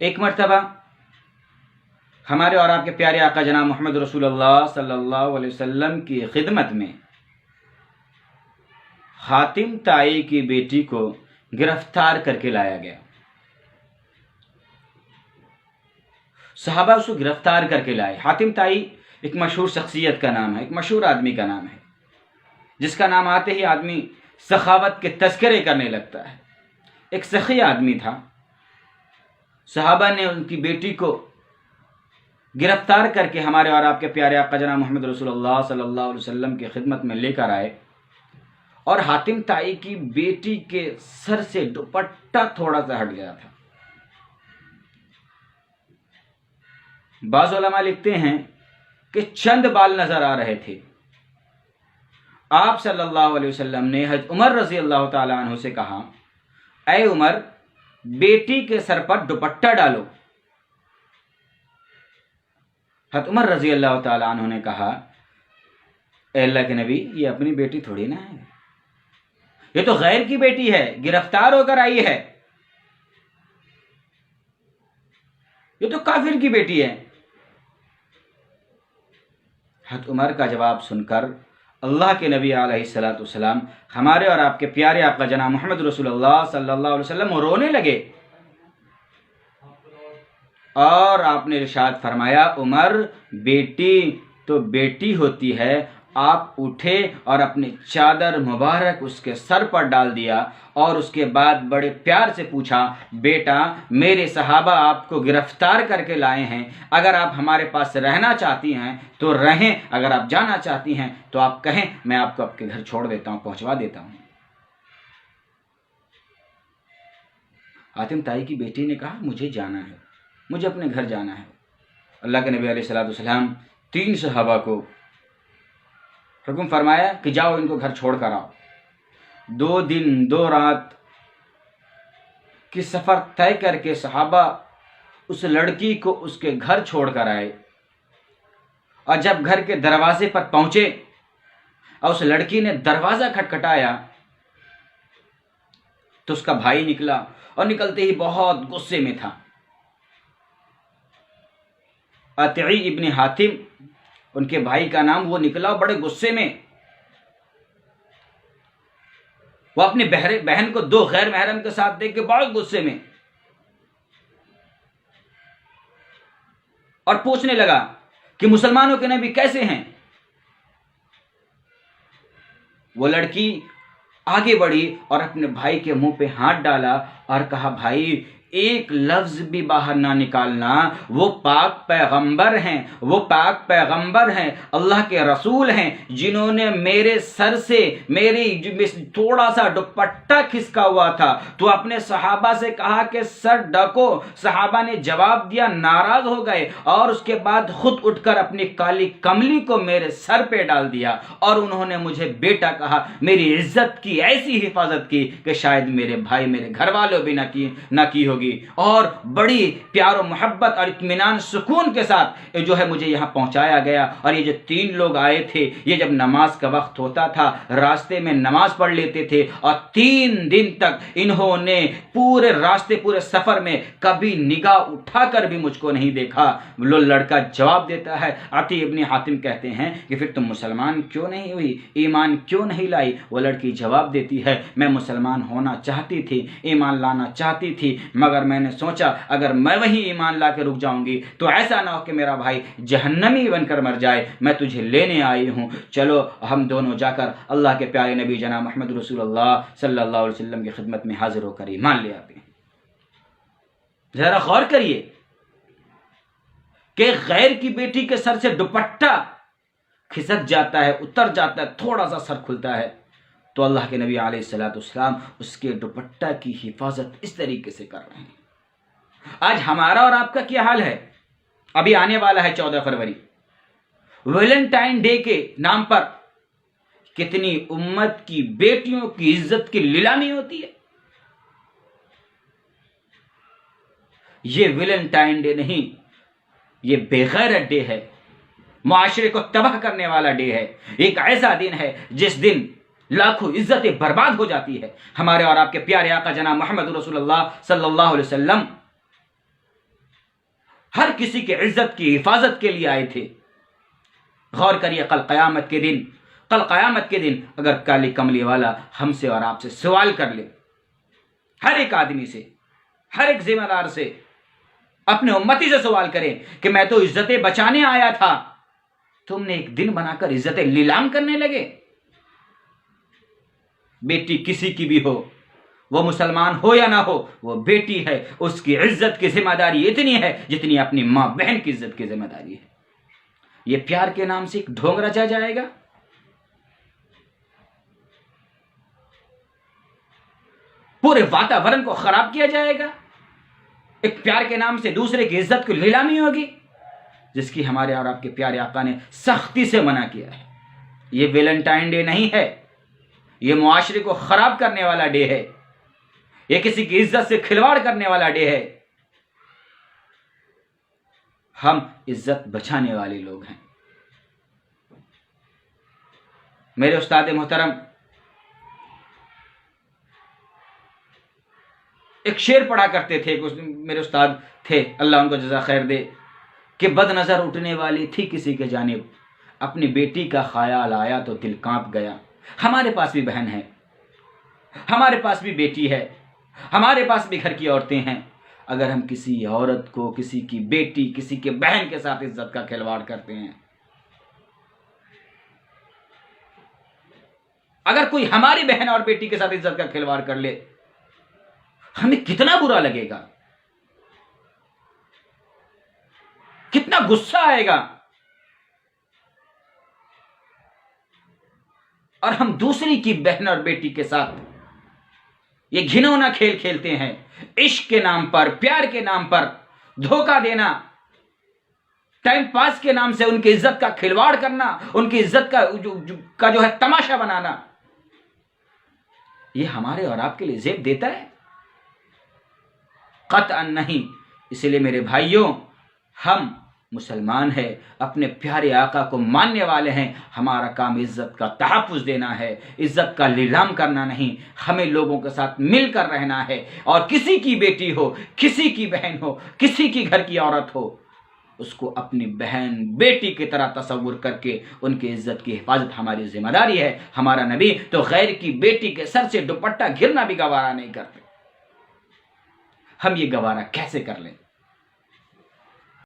ایک مرتبہ ہمارے اور آپ کے پیارے آقا جناب محمد رسول اللہ صلی اللہ علیہ وسلم کی خدمت میں حاتم طائی کی بیٹی کو گرفتار کر کے لایا گیا. صحابہ اس کو گرفتار کر کے لائے. حاتم طائی ایک مشہور شخصیت کا نام ہے، ایک مشہور آدمی کا نام ہے، جس کا نام آتے ہی آدمی سخاوت کے تذکرے کرنے لگتا ہے. ایک سخی آدمی تھا. صحابہ نے ان کی بیٹی کو گرفتار کر کے ہمارے اور آپ کے پیارے آقا جناب محمد رسول اللہ صلی اللہ علیہ وسلم کی خدمت میں لے کر آئے، اور حاتم طائی کی بیٹی کے سر سے دوپٹہ تھوڑا سا ہٹ گیا تھا. بعض علماء لکھتے ہیں کہ چند بال نظر آ رہے تھے. آپ صلی اللہ علیہ وسلم نے حضرت عمر رضی اللہ تعالی عنہ سے کہا، اے عمر، بیٹی کے سر پر دوپٹہ ڈالو. حضرت عمر رضی اللہ تعالی عنہ نے کہا، اے اللہ کے نبی، یہ اپنی بیٹی تھوڑی نہ ہے، یہ تو غیر کی بیٹی ہے، گرفتار ہو کر آئی ہے، یہ تو کافر کی بیٹی ہے. حضرت عمر کا جواب سن کر اللہ کے نبی علیہ الصلوۃ والسلام ہمارے اور آپ کے پیارے آقا جناب محمد رسول اللہ صلی اللہ علیہ وسلم رونے لگے، اور آپ نے ارشاد فرمایا، عمر، بیٹی تو بیٹی ہوتی ہے. آپ اٹھے اور اپنی چادر مبارک اس کے سر پر ڈال دیا، اور اس کے بعد بڑے پیار سے پوچھا، بیٹا، میرے صحابہ آپ کو گرفتار کر کے لائے ہیں، اگر آپ ہمارے پاس رہنا چاہتی ہیں تو رہیں، اگر آپ جانا چاہتی ہیں تو آپ کہیں، میں آپ کو آپ کے گھر چھوڑ دیتا ہوں، پہنچوا دیتا ہوں. حاتم طائی کی بیٹی نے کہا، مجھے جانا ہے، مجھے اپنے گھر جانا ہے. اللہ کے نبی علیہ الصلوۃ والسلام 3 صحابہ کو حکم فرمایا کہ جاؤ، ان کو گھر چھوڑ کر آؤ. 2 دن 2 رات کی سفر طے کر کے صحابہ اس لڑکی کو اس کے گھر چھوڑ کر آئے، اور جب گھر کے دروازے پر پہنچے اور اس لڑکی نے دروازہ کھٹکھٹایا تو اس کا بھائی نکلا، اور نکلتے ہی بہت غصے میں تھا. عتعی ابن حاتم ان کے بھائی کا نام، وہ نکلا بڑے غصے میں. وہ اپنی بہن کو 2 غیر محرم کے ساتھ دیکھ کے بڑے غصے میں، اور پوچھنے لگا کہ مسلمانوں کے نبی کیسے ہیں. وہ لڑکی آگے بڑھی اور اپنے بھائی کے منہ پہ ہاتھ ڈالا اور کہا، بھائی، ایک لفظ بھی باہر نہ نکالنا، وہ پاک پیغمبر ہیں، وہ پاک پیغمبر ہیں، اللہ کے رسول ہیں، جنہوں نے میرے سر سے میری تھوڑا سا دوپٹہ کھسکا ہوا تھا، تو اپنے صحابہ سے کہا کہ سر ڈھکو. صحابہ نے جواب دیا، ناراض ہو گئے، اور اس کے بعد خود اٹھ کر اپنی کالی کملی کو میرے سر پہ ڈال دیا، اور انہوں نے مجھے بیٹا کہا. میری عزت کی ایسی حفاظت کی کہ شاید میرے بھائی، میرے گھر والوں بھی نہ کی ہوگی، اور بڑی پیار و محبت اور اطمینان سکون کے ساتھ جو ہے مجھے یہاں پہنچایا گیا. اور یہ جو 3 لوگ آئے تھے، یہ جب نماز کا وقت ہوتا تھا راستے میں نماز پڑھ لیتے تھے، اور 3 دن تک انہوں نے پورے راستے، پورے سفر میں کبھی نگاہ اٹھا کر بھی مجھ کو نہیں دیکھا. وہ لڑکا جواب دیتا ہے، عتیع ابن حاتم کہتے ہیں کہ پھر تم مسلمان کیوں نہیں ہوئی، ایمان کیوں نہیں لائی؟ وہ لڑکی جواب دیتی ہے، میں مسلمان ہونا چاہتی تھی، ایمان لانا چاہتی تھی، مگر میں نے سوچا اگر میں وہیں ایمان لا کے رک جاؤں گی تو ایسا نہ ہو کہ میرا بھائی جہنمی بن کر مر جائے. میں تجھے لینے آئی ہوں، چلو ہم دونوں جا کر اللہ کے پیارے نبی جناب محمد رسول اللہ صلی اللہ علیہ وسلم کی خدمت میں حاضر ہو کر ایمان لے آتے ہیں. ذرا غور کریے کہ غیر کی بیٹی کے سر سے دوپٹہ کھسک جاتا ہے، اتر جاتا ہے، تھوڑا سا سر کھلتا ہے، تو اللہ کے نبی علیہ الصلوۃ والسلام اس کے دوپٹہ کی حفاظت اس طریقے سے کر رہے ہیں. آج ہمارا اور آپ کا کیا حال ہے؟ ابھی آنے والا ہے 14 فروری، ویلنٹائن ڈے کے نام پر کتنی امت کی بیٹیوں کی عزت کی لیلامی ہوتی ہے. یہ ویلنٹائن ڈے نہیں، یہ بے غیرت ڈے ہے، معاشرے کو تباہ کرنے والا ڈے ہے. ایک ایسا دن ہے جس دن لاکھوں عزتیں برباد ہو جاتی ہے. ہمارے اور آپ کے پیارے آقا جناب محمد رسول اللہ صلی اللہ علیہ وسلم ہر کسی کے عزت کی حفاظت کے لیے آئے تھے۔ غور کریے، کل قیامت کے دن اگر کالی کملی والا ہم سے اور آپ سے سوال کر لے، ہر ایک آدمی سے، ہر ایک ذمہ دار سے، اپنے امتی سے سوال کرے کہ میں تو عزتیں بچانے آیا تھا، تم نے ایک دن بنا کر عزتیں لیلام کرنے لگے۔ بیٹی کسی کی بھی ہو، وہ مسلمان ہو یا نہ ہو، وہ بیٹی ہے، اس کی عزت کی ذمہ داری اتنی ہے جتنی اپنی ماں بہن کی عزت کی ذمہ داری ہے۔ یہ پیار کے نام سے ایک ڈھونگ رچا جائے گا، پورے واتاورن کو خراب کیا جائے گا، ایک پیار کے نام سے دوسرے کی عزت کو لیلامی ہوگی، جس کی ہمارے اور آپ کے پیارے آقا نے سختی سے منع کیا ہے۔ یہ ویلنٹائن ڈے نہیں ہے، یہ معاشرے کو خراب کرنے والا ڈے ہے، یہ کسی کی عزت سے کھلواڑ کرنے والا ڈے ہے۔ ہم عزت بچانے والے لوگ ہیں۔ میرے استاد محترم ایک شعر پڑھا کرتے تھے، میرے استاد تھے، اللہ ان کو جزا خیر دے، کہ بد نظر اٹھنے والی تھی کسی کے جانب، اپنی بیٹی کا خیال آیا تو دل کانپ گیا۔ ہمارے پاس بھی بہن ہے، ہمارے پاس بھی بیٹی ہے، ہمارے پاس بھی گھر کی عورتیں ہیں۔ اگر ہم کسی عورت کو، کسی کی بیٹی، کسی کے بہن کے ساتھ عزت کا کھلواڑ کرتے ہیں، اگر کوئی ہماری بہن اور بیٹی کے ساتھ عزت کا کھلواڑ کر لے، ہمیں کتنا برا لگے گا، کتنا غصہ آئے گا، اور ہم دوسری کی بہن اور بیٹی کے ساتھ یہ گھنونا کھیل کھیلتے ہیں۔ عشق کے نام پر، پیار کے نام پر دھوکہ دینا، ٹائم پاس کے نام سے ان کی عزت کا کھلواڑ کرنا، ان کی عزت کا جو ہے تماشا بنانا، یہ ہمارے اور آپ کے لیے زیب دیتا ہے؟ قطعا نہیں۔ اسی لیے میرے بھائیوں، ہم مسلمان ہیں، اپنے پیارے آقا کو ماننے والے ہیں، ہمارا کام عزت کا تحفظ دینا ہے، عزت کا لیلام کرنا نہیں۔ ہمیں لوگوں کے ساتھ مل کر رہنا ہے، اور کسی کی بیٹی ہو، کسی کی بہن ہو، کسی کی گھر کی عورت ہو، اس کو اپنی بہن بیٹی کی طرح تصور کر کے ان کی عزت کی حفاظت ہماری ذمہ داری ہے۔ ہمارا نبی تو غیر کی بیٹی کے سر سے دوپٹہ گرنا بھی گوارا نہیں کرتے، ہم یہ گوارا کیسے کر لیں؟